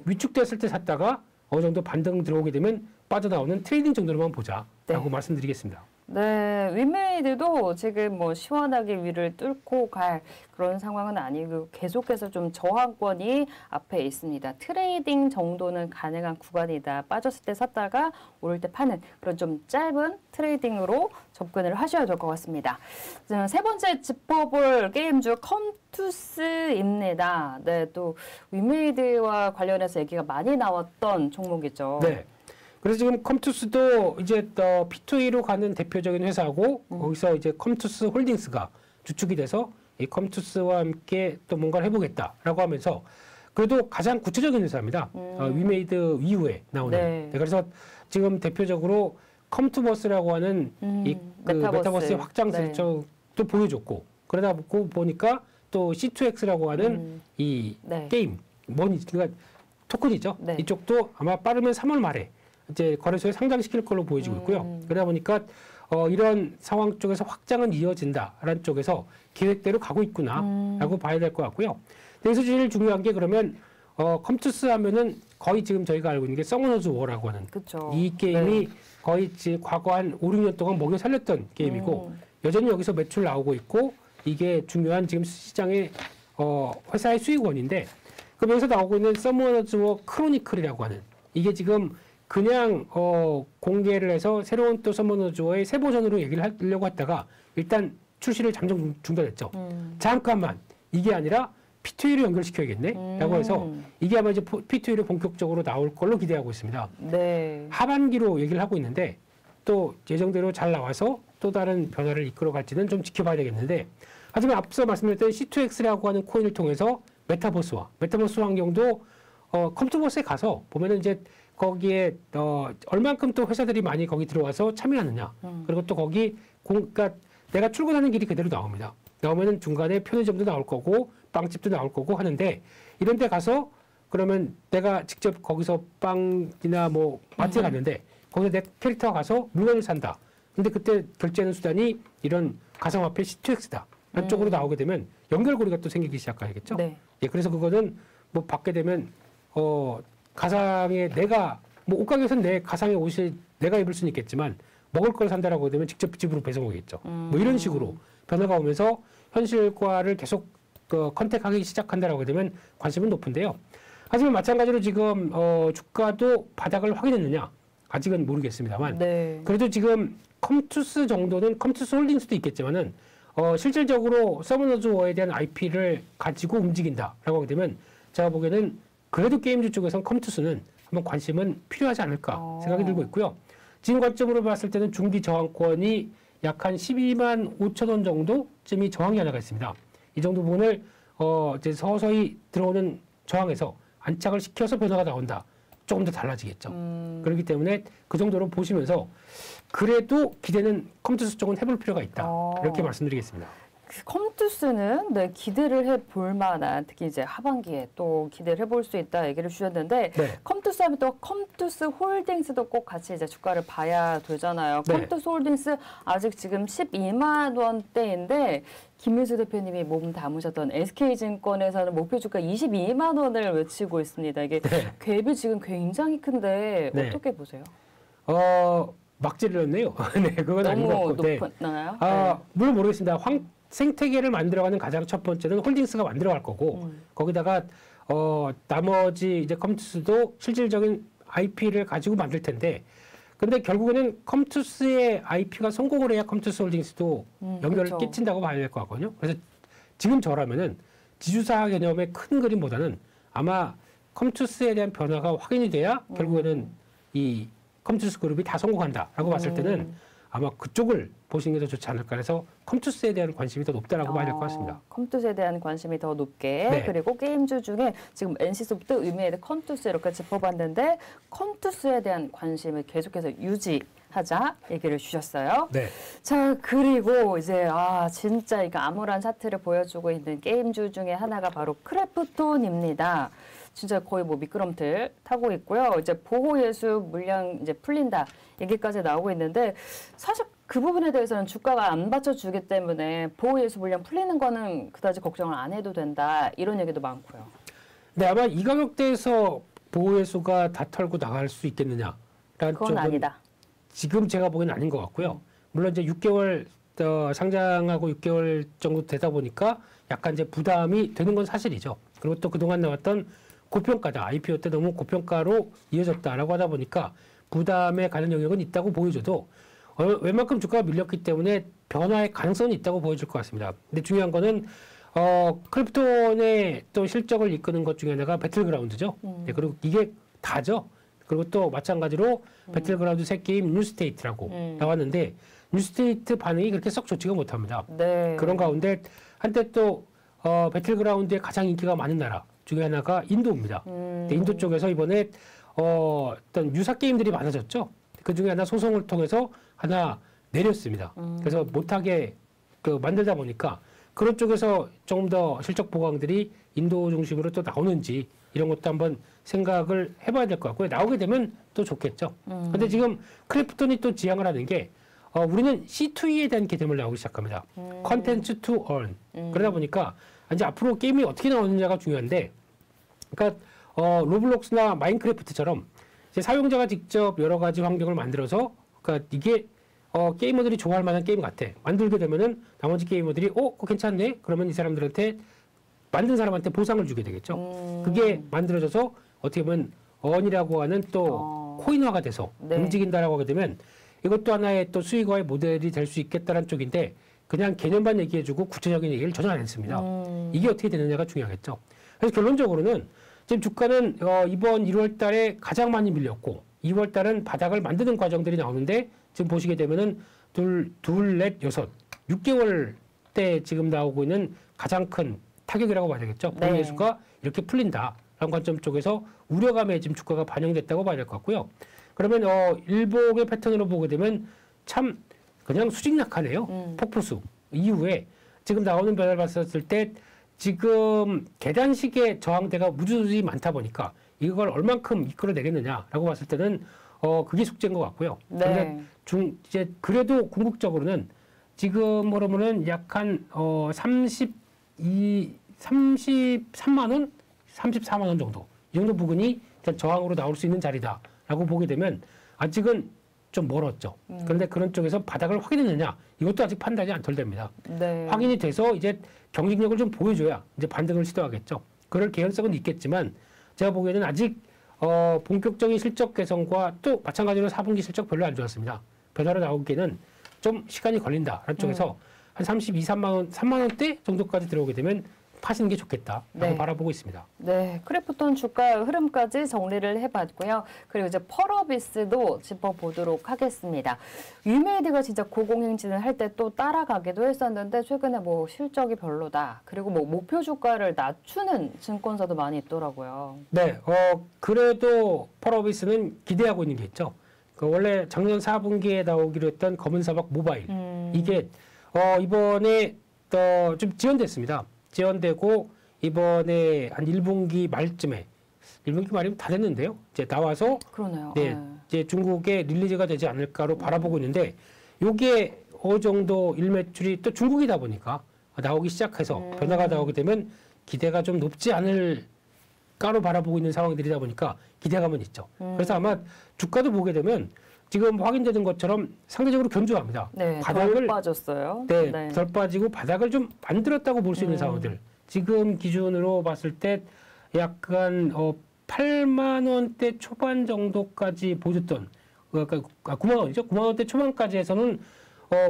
위축됐을 때 샀다가 어느 정도 반등 들어오게 되면 빠져나오는 트레이딩 정도로만 보자라고 네. 말씀드리겠습니다. 네, 윈메이드도 지금 뭐 시원하게 위를 뚫고 갈 그런 상황은 아니고 계속해서 좀 저항권이 앞에 있습니다. 트레이딩 정도는 가능한 구간이다. 빠졌을 때 샀다가 오를 때 파는 그런 좀 짧은 트레이딩으로 접근을 하셔야 될 것 같습니다. 세 번째 짚어볼 게임주 컴투스입니다. 네, 또 윈메이드와 관련해서 얘기가 많이 나왔던 종목이죠. 네. 그래서 지금 컴투스도 이제 P2E로 가는 대표적인 회사고 거기서 이제 컴투스 홀딩스가 주축이 돼서 이 컴투스와 함께 또 뭔가를 해보겠다라고 하면서 그래도 가장 구체적인 회사입니다. 위메이드 이후에 나오는. 네. 네, 그래서 지금 대표적으로 컴투버스라고 하는 이 그 메타버스의 확장 설정도 네. 보여줬고 그러다 보니까 또 C2X라고 하는 이 네. 게임 그러니까 토큰이죠. 네. 이쪽도 아마 빠르면 3월 말에 이제 거래소에 상장시킬 걸로 보여지고 있고요. 그러다 보니까 이런 상황 쪽에서 확장은 이어진다라는 쪽에서 계획대로 가고 있구나라고 봐야 될 것 같고요. 여기서 제일 중요한 게 그러면 컴투스 하면은 거의 지금 저희가 알고 있는 게 서머너즈 워라고 하는 그쵸. 이 게임이 네. 거의 지금 과거 한 5, 6년 동안 먹여 살렸던 게임이고 여전히 여기서 매출 나오고 있고 이게 중요한 지금 시장의 회사의 수익원인데 그럼 여기서 나오고 있는 서머너즈 워 크로니클이라고 하는 이게 지금 그냥 공개를 해서 새로운 또 서머너즈 워의 새 버전으로 얘기를 하려고 했다가 일단 출시를 잠정 중단했죠. 잠깐만 이게 아니라 P2E로 연결시켜야겠네 라고 해서 이게 아마 이제 P2E로 본격적으로 나올 걸로 기대하고 있습니다. 네. 하반기로 얘기를 하고 있는데 또 예정대로 잘 나와서 또 다른 변화를 이끌어갈지는 좀 지켜봐야 되겠는데 하지만 앞서 말씀드렸던 C2X라고 하는 코인을 통해서 메타버스 환경도 컴투버스에 가서 보면은 이제 거기에 얼만큼 또 회사들이 많이 거기 들어와서 참여하느냐 그리고 또 거기 그러니까 내가 출근하는 길이 그대로 나옵니다. 나오면은 중간에 편의점도 나올 거고 빵집도 나올 거고 하는데 이런 데 가서 그러면 내가 직접 거기서 빵이나 뭐 마트에 갔는데 거기서 내 캐릭터가 가서 물건을 산다. 근데 그때 결제하는 수단이 이런 가상화폐 C2X다. 한쪽으로 나오게 되면 연결고리가 또 생기기 시작하겠죠. 네. 예, 그래서 그거는 뭐 받게 되면 가상의 내가 뭐 옷가게에서는 내 가상의 옷이 내가 입을 수는 있겠지만 먹을 걸 산다라고 되면 직접 집으로 배송 오겠죠. 뭐 이런 식으로 변화가 오면서 현실과를 계속 컨택하기 시작한다라고 되면 관심은 높은데요. 하지만 마찬가지로 지금 주가도 바닥을 확인했느냐 아직은 모르겠습니다만 네. 그래도 지금 컴투스 정도는 컴투스 홀딩스도 있겠지만은 실질적으로 서머너즈 워에 대한 IP를 가지고 움직인다라고 하게 되면 제가 보기에는 그래도 게임주 쪽에서는 컴투스는 한번 관심은 필요하지 않을까 생각이 들고 있고요. 지금 관점으로 봤을 때는 중기 저항권이 약 한 12만 5천 원 정도쯤이 저항이 하나가 있습니다. 이 정도 부분을 이제 서서히 들어오는 저항에서 안착을 시켜서 변화가 나온다. 조금 더 달라지겠죠. 그렇기 때문에 그 정도로 보시면서 그래도 기대는 컴투스 쪽은 해볼 필요가 있다. 이렇게 말씀드리겠습니다. 컴투스는 네, 기대를 해볼 만한 특히 이제 하반기에 또 기대를 해볼 수 있다 얘기를 주셨는데 네. 컴투스 하면 또 컴투스 홀딩스도 꼭 같이 이제 주가를 봐야 되잖아요. 네. 컴투스 홀딩스 아직 지금 12만 원대인데 김민수 대표님이 몸 담으셨던 SK증권에서는 목표 주가 22만 원을 외치고 있습니다. 이게 네. 갭이 지금 굉장히 큰데 네. 어떻게 보세요? 막 찔렀네요. 네, 그건 아닌 것 너무 같고. 네. 높나요? 물론 모르겠습니다. 생태계를 만들어가는 가장 첫 번째는 홀딩스가 만들어갈 거고 거기다가 나머지 이제 컴투스도 실질적인 IP를 가지고 만들 텐데 근데 결국에는 컴투스의 IP가 성공을 해야 컴투스 홀딩스도 연결을 그렇죠. 끼친다고 봐야 될 것 같거든요. 그래서 지금 저라면은 지주사 개념의 큰 그림보다는 아마 컴투스에 대한 변화가 확인이 돼야 결국에는 이 컴투스 그룹이 다 성공한다라고 봤을 때는 아마 그쪽을 보시는 게 더 좋지 않을까 해서 컴투스에 대한 관심이 더 높다라고 봐야 될 것 같습니다. 컴투스에 대한 관심이 더 높게 네. 그리고 게임주 중에 지금 NC소프트, 의미에드, 컴투스 이렇게 짚어봤는데 컴투스에 대한 관심을 계속해서 유지하자 얘기를 주셨어요. 네. 자 그리고 이제 진짜 이거 암울한 차트를 보여주고 있는 게임주 중에 하나가 바로 크래프톤입니다. 진짜 거의 뭐 미끄럼틀 타고 있고요. 이제 보호예수 물량 이제 풀린다 얘기까지 나오고 있는데 사실 그 부분에 대해서는 주가가 안 받쳐주기 때문에 보호예수 물량 풀리는 거는 그다지 걱정을 안 해도 된다 이런 얘기도 많고요. 네, 아마 이 가격대에서 보호예수가 다 털고 나갈 수 있겠느냐라는 그건 쪽은 아니다. 지금 제가 보기에는 아닌 것 같고요. 물론 이제 6개월 상장하고 6개월 정도 되다 보니까 약간 이제 부담이 되는 건 사실이죠. 그리고 또 그동안 나왔던 고평가다. IPO 때 너무 고평가로 이어졌다라고 하다 보니까 부담에 가는 영역은 있다고 보여줘도 웬만큼 주가가 밀렸기 때문에 변화의 가능성이 있다고 보여질 것 같습니다. 근데 중요한 거는 크립톤의 또 실적을 이끄는 것 중에 하나가 배틀그라운드죠. 네, 그리고 이게 다죠. 그리고 또 마찬가지로 배틀그라운드 새 게임 뉴스테이트라고 나왔는데 뉴스테이트 반응이 그렇게 썩 좋지가 못합니다. 네. 그런 가운데 한때 또 배틀그라운드에 가장 인기가 많은 나라 중에 하나가 인도입니다. 근데 인도 쪽에서 이번에 어떤 유사 게임들이 많아졌죠. 그 중에 하나 소송을 통해서 하나 내렸습니다. 그래서 못하게 만들다 보니까 그런 쪽에서 조금 더 실적 보강들이 인도 중심으로 또 나오는지 이런 것도 한번 생각을 해봐야 될 것 같고요. 나오게 되면 또 좋겠죠. 근데 지금 크래프톤이 또 지향을 하는 게 우리는 C2E에 대한 개념을 나오기 시작합니다. Content to Earn. 그러다 보니까 이제 앞으로 게임이 어떻게 나오느냐가 중요한데 그러니까 로블록스나 마인크래프트처럼 이제 사용자가 직접 여러 가지 환경을 만들어서 그러니까 이게 게이머들이 좋아할 만한 게임 같아. 만들게 되면은 나머지 게이머들이 그거 괜찮네. 그러면 이 사람들한테 만든 사람한테 보상을 주게 되겠죠. 그게 만들어져서 어떻게 보면 언이라고 하는 또 코인화가 돼서 네. 움직인다라고 하게 되면 이것도 하나의 또 수익화의 모델이 될 수 있겠다는 쪽인데 그냥 개념만 얘기해주고 구체적인 얘기를 전혀 안 했습니다. 이게 어떻게 되느냐가 중요하겠죠. 그래서 결론적으로는 지금 주가는 이번 1월 달에 가장 많이 밀렸고 2월 달은 바닥을 만드는 과정들이 나오는데 지금 보시게 되면은 둘, 넷, 여섯, 6개월 때 지금 나오고 있는 가장 큰 타격이라고 봐야 되겠죠. 네. 보호예수가 이렇게 풀린다라는 관점 쪽에서 우려감에 지금 주가가 반영됐다고 봐야 될 것 같고요. 그러면 일봉의 패턴으로 보게 되면 참 그냥 수직낙하네요. 폭포수 이후에 지금 나오는 변화를 봤었을 때 지금 계단식의 저항대가 무지무지 많다 보니까 이걸 얼만큼 이끌어내겠느냐라고 봤을 때는 그게 숙제인 것 같고요. 네. 그런데 이제 그래도 궁극적으로는 지금 그러면은 약 한 33만 원, 34만 원 정도 이 정도 부근이 일단 저항으로 나올 수 있는 자리다라고 보게 되면 아직은 좀 멀었죠. 그런데 그런 쪽에서 바닥을 확인했느냐 이것도 아직 판단이 안 덜됩니다. 네. 확인이 돼서 이제 경쟁력을 좀 보여줘야 이제 반등을 시도하겠죠. 그럴 개연성은 있겠지만 제가 보기에는 아직 본격적인 실적 개선과 또 마찬가지로 4분기 실적 별로 안 좋았습니다. 변화로 나오기에는 좀 시간이 걸린다라는 쪽에서 한 32, 3만 원, 3만 원대 정도까지 들어오게 되면 파시는 게 좋겠다라고 네. 바라보고 있습니다. 네, 크래프톤 주가 흐름까지 정리를 해봤고요. 그리고 이제 펄어비스도 짚어보도록 하겠습니다. 위메이드가 진짜 고공행진을 할 때 또 따라가기도 했었는데 최근에 뭐 실적이 별로다. 그리고 뭐 목표 주가를 낮추는 증권사도 많이 있더라고요. 네, 그래도 펄어비스는 기대하고 있는 게 있죠. 원래 작년 4분기에 나오기로 했던 검은 사막 모바일 이게 이번에 좀 지연됐습니다. 지연되고 이번에 한 1분기 말쯤에 1분기 말이면 다 됐는데요. 이제 나와서 그러네요. 네, 이제 중국에 릴리즈가 되지 않을까로 바라보고 있는데 요게 어느 정도 일매출이 또 중국이다 보니까 나오기 시작해서 변화가 나오게 되면 기대가 좀 높지 않을까로 바라보고 있는 상황들이다 보니까 기대감은 있죠. 그래서 아마 주가도 보게 되면 지금 확인되는 것처럼 상대적으로 견조합니다. 네, 바닥을 덜 빠졌어요. 네, 덜 빠지고 바닥을 좀 만들었다고 볼 수 있는 상황들. 지금 기준으로 봤을 때 약간 8만 원대 초반 정도까지 보였던 그러니까 9만 원이죠. 9만 원대 초반까지 해서는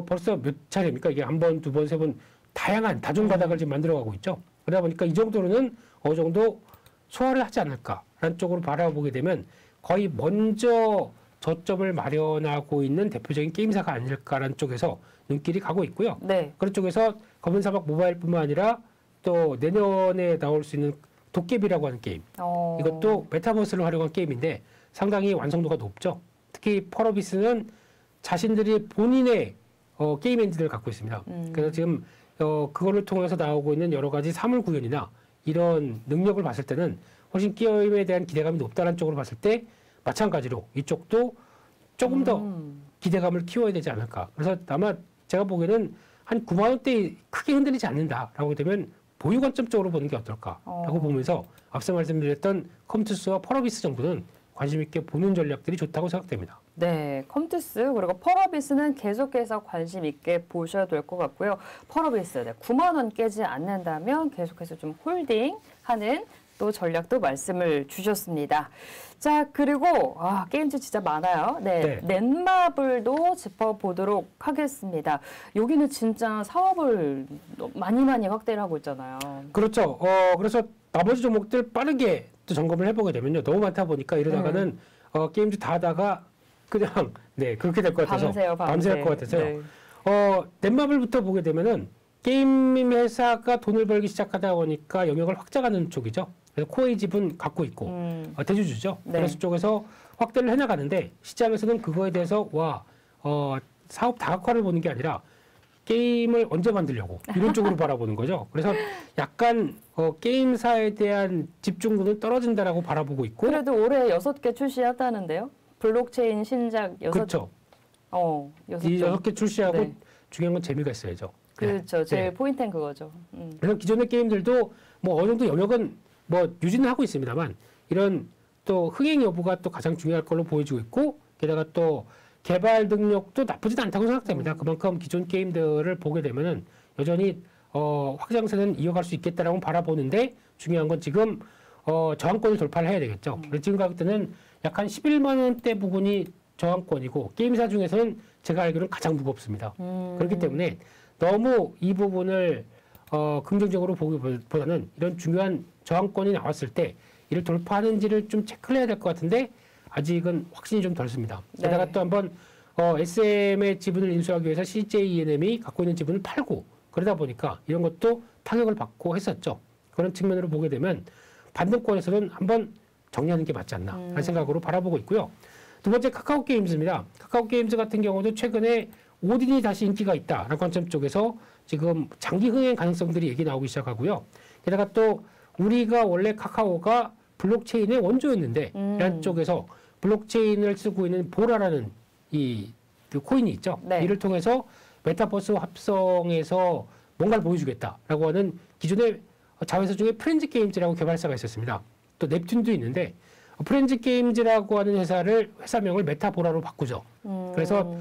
벌써 몇 차례입니까? 이게 한 번, 두 번, 세 번 다양한 다중 바닥을 지금 만들어가고 있죠. 그러다 보니까 이 정도로는 어느 정도 소화를 하지 않을까라는 쪽으로 바라보게 되면 거의 먼저 저점을 마련하고 있는 대표적인 게임사가 아닐까라는 쪽에서 눈길이 가고 있고요. 네. 그런 쪽에서 검은 사막 모바일뿐만 아니라 또 내년에 나올 수 있는 도깨비라고 하는 게임. 이것도 메타버스를 활용한 게임인데 상당히 완성도가 높죠. 특히 펄어비스는 자신들이 본인의 게임 엔진을 갖고 있습니다. 그래서 지금 그거를 통해서 나오고 있는 여러 가지 사물 구현이나 이런 능력을 봤을 때는 훨씬 게임에 대한 기대감이 높다는 쪽으로 봤을 때 마찬가지로 이쪽도 조금 더 기대감을 키워야 되지 않을까. 그래서 아마 제가 보기에는 한 9만 원대 크게 흔들리지 않는다라고 되면 보유 관점 쪽으로 보는 게 어떨까라고 보면서 앞서 말씀드렸던 컴투스와 펄어비스 정도는 관심 있게 보는 전략들이 좋다고 생각됩니다. 네, 컴투스 그리고 펄어비스는 계속해서 관심 있게 보셔야 될 것 같고요. 펄어비스 9만 원 깨지 않는다면 계속해서 좀 홀딩하는 또 전략도 말씀을 주셨습니다. 자, 그리고 게임즈 진짜 많아요. 네, 넷마블도 짚어보도록 하겠습니다. 여기는 진짜 사업을 많이 확대를 하고 있잖아요. 그렇죠. 그래서 나머지 종목들 빠르게 또 점검을 해보게 되면요. 너무 많다 보니까 이러다가는 게임즈 다 하다가 그냥 그렇게 될 것 같아서 밤새할 것 같아서요. 넷마블부터 보게 되면은 게임 회사가 돈을 벌기 시작하다 보니까 영역을 확장하는 쪽이죠. 그래서 코어의 지분 갖고 있고 대주주죠. 네. 그래서 쪽에서 확대를 해나가는데 시장에서는 그거에 대해서 사업 다각화를 보는 게 아니라 게임을 언제 만들려고 이런 쪽으로 바라보는 거죠. 그래서 약간 게임사에 대한 집중도는 떨어진다라고 바라보고 있고. 그래도 올해 6개 출시했다는데요. 블록체인 신작 6개. 그렇죠. 6개. 이 6개 출시하고 중요한 건 재미가 있어야죠. 그렇죠. 제일 포인트는 그거죠. 그래서 기존의 게임들도 뭐 어느 정도 영역은 뭐 유지는 하고 있습니다만 이런 또 흥행 여부가 또 가장 중요할 걸로 보여지고 있고 게다가 또 개발 능력도 나쁘진 않다고 생각됩니다. 그만큼 기존 게임들을 보게 되면은 여전히 확장세는 이어갈 수 있겠다라고 바라보는데 중요한 건 지금 저항권을 돌파를 해야 되겠죠. 지금 가격대는 약 한 11만 원대 부분이 저항권이고 게임사 중에서는 제가 알기로는 가장 무겁습니다. 그렇기 때문에 너무 이 부분을 긍정적으로 보기보다는 이런 중요한 저항권이 나왔을 때 이를 돌파하는지를 좀 체크를 해야 될 것 같은데 아직은 확신이 좀 덜습니다. 게다가 또 한번 SM의 지분을 인수하기 위해서 CJENM이 갖고 있는 지분을 팔고 그러다 보니까 이런 것도 타격을 받고 했었죠. 그런 측면으로 보게 되면 반등권에서는 한번 정리하는 게 맞지 않나 하는 생각으로 바라보고 있고요. 두 번째 카카오게임즈입니다. 카카오게임즈 같은 경우도 최근에 오딘이 다시 인기가 있다라는 관점 쪽에서 지금 장기 흥행 가능성들이 얘기 나오기 시작하고요. 게다가 또 우리가 원래 카카오가 블록체인의 원조였는데 이런 쪽에서 블록체인을 쓰고 있는 보라라는 그 코인이 있죠. 네. 이를 통해서 메타버스 합성해서 뭔가를 보여주겠다라고 하는 기존의 자회사 중에 프렌즈 게임즈라고 개발사가 있었습니다. 또 넵튠도 있는데 프렌즈 게임즈라고 하는 회사명을 메타보라로 바꾸죠. 그래서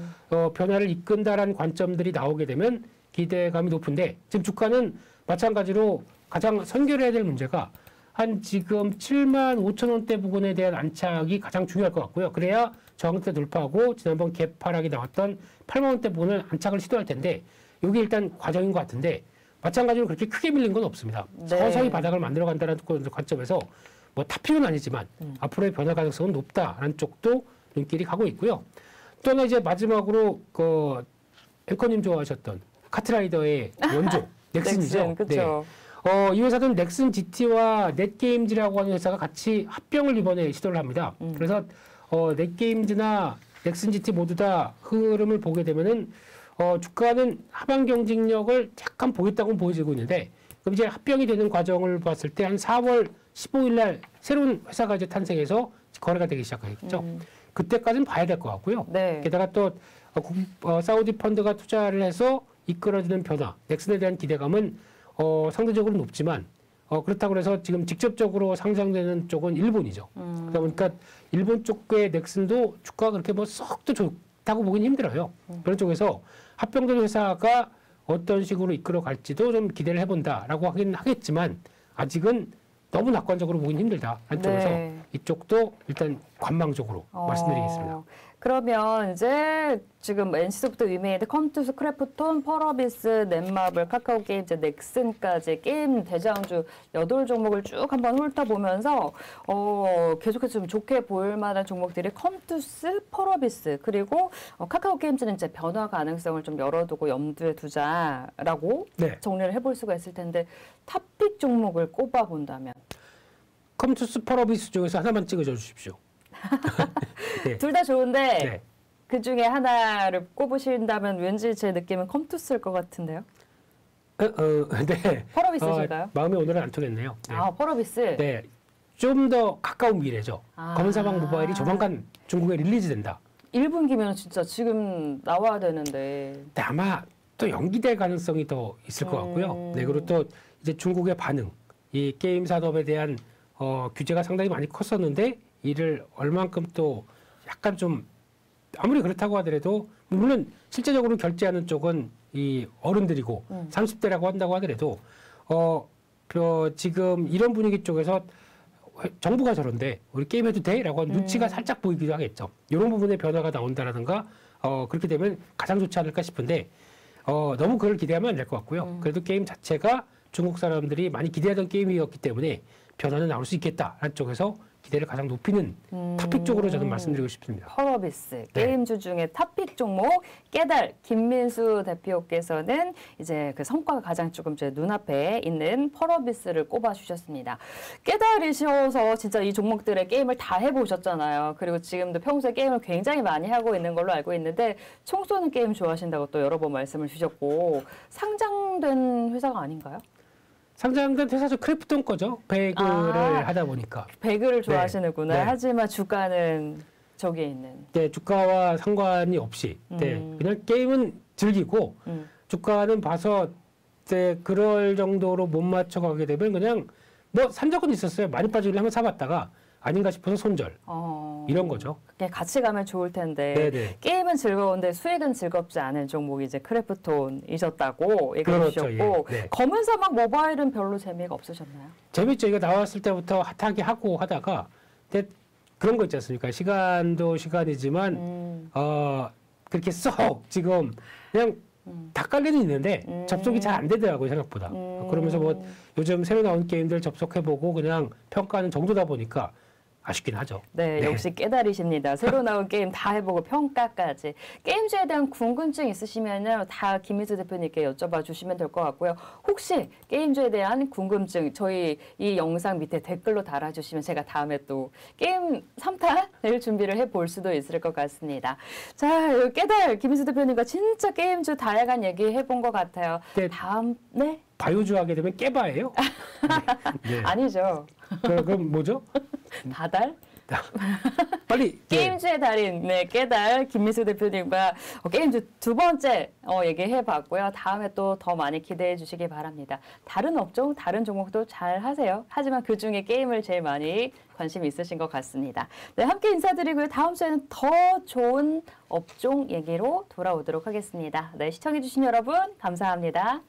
변화를 이끈다라는 관점들이 나오게 되면 기대감이 높은데 지금 주가는 마찬가지로 가장 선결해야 될 문제가 한 지금 7만 5천 원대 부근에 대한 안착이 가장 중요할 것 같고요. 그래야 저항대 돌파하고 지난번 갭하락이 나왔던 8만 원대 부근을 안착을 시도할 텐데 여기 일단 과정인 것 같은데 마찬가지로 그렇게 크게 밀린 건 없습니다. 네. 서서히 바닥을 만들어 간다는 관점에서 뭐 탑픽은 아니지만 앞으로의 변화 가능성은 높다라는 쪽도 눈길이 가고 있고요. 또 하나 이제 마지막으로 그 앵커님 좋아하셨던 카트라이더의 원조 넥슨이죠. 넥슨, 그렇죠. 이 회사는 넥슨 GT와 넷게임즈라고 하는 회사가 같이 합병을 이번에 시도를 합니다. 그래서 넷게임즈나 넥슨 GT 모두 다 흐름을 보게 되면은 주가는 하방 경쟁력을 약간 보였다고 보여지고 있는데 그럼 이제 합병이 되는 과정을 봤을 때 한 4월 15일 날 새로운 회사가 이제 탄생해서 거래가 되기 시작하겠죠. 그때까지는 봐야 될 것 같고요. 네. 게다가 또 사우디 펀드가 투자를 해서 이끌어지는 변화, 넥슨에 대한 기대감은 상대적으로 높지만 그렇다고 해서 지금 직접적으로 상장되는 쪽은 일본이죠. 그러다 보니까 일본 쪽의 넥슨도 주가가 그렇게 뭐 썩도 좋다고 보기는 힘들어요. 그런 쪽에서 합병된 회사가 어떤 식으로 이끌어 갈지도 좀 기대를 해본다라고 하긴 하겠지만 아직은 너무 낙관적으로 보기는 힘들다. 한쪽에서 네. 이쪽도 일단 관망적으로 말씀드리겠습니다. 그러면 이제 지금 NC소프트, 위메이드, 컴투스, 크래프톤, 펄어비스, 넷마블, 카카오게임즈, 넥슨까지 게임 대장주 8종목을 쭉 한번 훑어보면서 계속해서 좀 좋게 보일 만한 종목들이 컴투스, 펄어비스 그리고 카카오게임즈는 이제 변화 가능성을 좀 열어두고 염두에 두자라고 네. 정리를 해볼 수가 있을 텐데 탑픽 종목을 꼽아본다면 컴투스 펄어비스 중에서 하나만 찍어줘 주십시오. 네. 둘 다 좋은데 네. 그 중에 하나를 꼽으신다면 왠지 제 느낌은 컴투스일 것 같은데요. 네. 펄어비스신가요? 마음이 오늘은 안 통했네요. 네. 아, 펄어비스. 네. 좀 더 가까운 미래죠. 아. 검은사막 모바일이 조만간 중국에 릴리즈된다. 1분기면 진짜 지금 나와야 되는데. 근데 아마 또 연기될 가능성이 더 있을 것 같고요. 네. 그리고 또 이제 중국의 반응, 이 게임 산업에 대한 규제가 상당히 많이 컸었는데 이를 얼만큼 또 약간 좀 아무리 그렇다고 하더라도 물론 실제적으로 결제하는 쪽은 이 어른들이고 30대라고 한다고 하더라도 지금 이런 분위기 쪽에서 정부가 저런데 우리 게임해도 돼? 라고 하는 눈치가 살짝 보이기도 하겠죠. 이런 부분에 변화가 나온다라든가 그렇게 되면 가장 좋지 않을까 싶은데 너무 그걸 기대하면 안 될 것 같고요. 그래도 게임 자체가 중국 사람들이 많이 기대하던 게임이었기 때문에 변화는 나올 수 있겠다라는 쪽에서 기대를 가장 높이는 탑픽 쪽으로 저는 말씀드리고 싶습니다. 펄어비스 네. 게임주 중에 탑픽 종목 깨달 김민수 대표께서는 이제 그 성과가 가장 조금 제 눈앞에 있는 펄어비스를 꼽아주셨습니다. 깨달이셔서 진짜 이 종목들의 게임을 다 해보셨잖아요. 그리고 지금도 평소에 게임을 굉장히 많이 하고 있는 걸로 알고 있는데 총 쏘는 게임 좋아하신다고 또 여러 번 말씀을 주셨고 상장된 회사가 아닌가요? 상장된 회사죠. 크래프톤 거죠. 배그를 하다 보니까. 배그를 좋아하시는구나. 네. 하지만 주가는 저기에 있는. 네, 주가와 상관이 없이 그냥 게임은 즐기고 주가는 봐서 그럴 정도로 못 맞춰가게 되면 그냥 뭐 산 적은 있었어요. 많이 빠지길래 한번 사봤다가 아닌가 싶어서 손절. 이런 거죠. 그게 같이 가면 좋을 텐데 네네. 게임은 즐거운데 수익은 즐겁지 않은 종목이 이제 크래프톤이셨다고 얘기해 그렇죠, 주셨고 예. 네. 검은 사막 모바일은 별로 재미가 없으셨나요? 재밌죠. 이거 나왔을 때부터 핫하게 하고 하다가 근데 그런 거 있지 않습니까? 시간도 시간이지만 그렇게 썩 지금 그냥 다 깔려는 있는데 접속이 잘 안 되더라고요, 생각보다. 그러면서 뭐 요즘 새로 나온 게임들 접속해보고 그냥 평가하는 정도다 보니까 아쉽긴 하죠. 네, 역시 깨달으십니다. 새로 나온 게임 다 해보고 평가까지. 게임주에 대한 궁금증 있으시면 다 김민수 대표님께 여쭤봐 주시면 될 것 같고요. 혹시 게임주에 대한 궁금증 저희 이 영상 밑에 댓글로 달아주시면 제가 다음에 또 게임 3탄을 준비를 해볼 수도 있을 것 같습니다. 자, 깨달 김민수 대표님과 진짜 게임주 다양한 얘기 해본 것 같아요. 네. 네. 과요주 하게 되면 깨바예요? 네. 네. 아니죠. 그럼 뭐죠? 다달? 빨리 게임주의 달인, 네, 깨달 김미수 대표님과 게임주 두 번째 얘기해봤고요. 다음에 또 더 많이 기대해 주시기 바랍니다. 다른 업종, 다른 종목도 잘 하세요. 하지만 그중에 게임을 제일 많이 관심 있으신 것 같습니다. 네, 함께 인사드리고요. 다음 주에는 더 좋은 업종 얘기로 돌아오도록 하겠습니다. 네, 시청해 주신 여러분 감사합니다.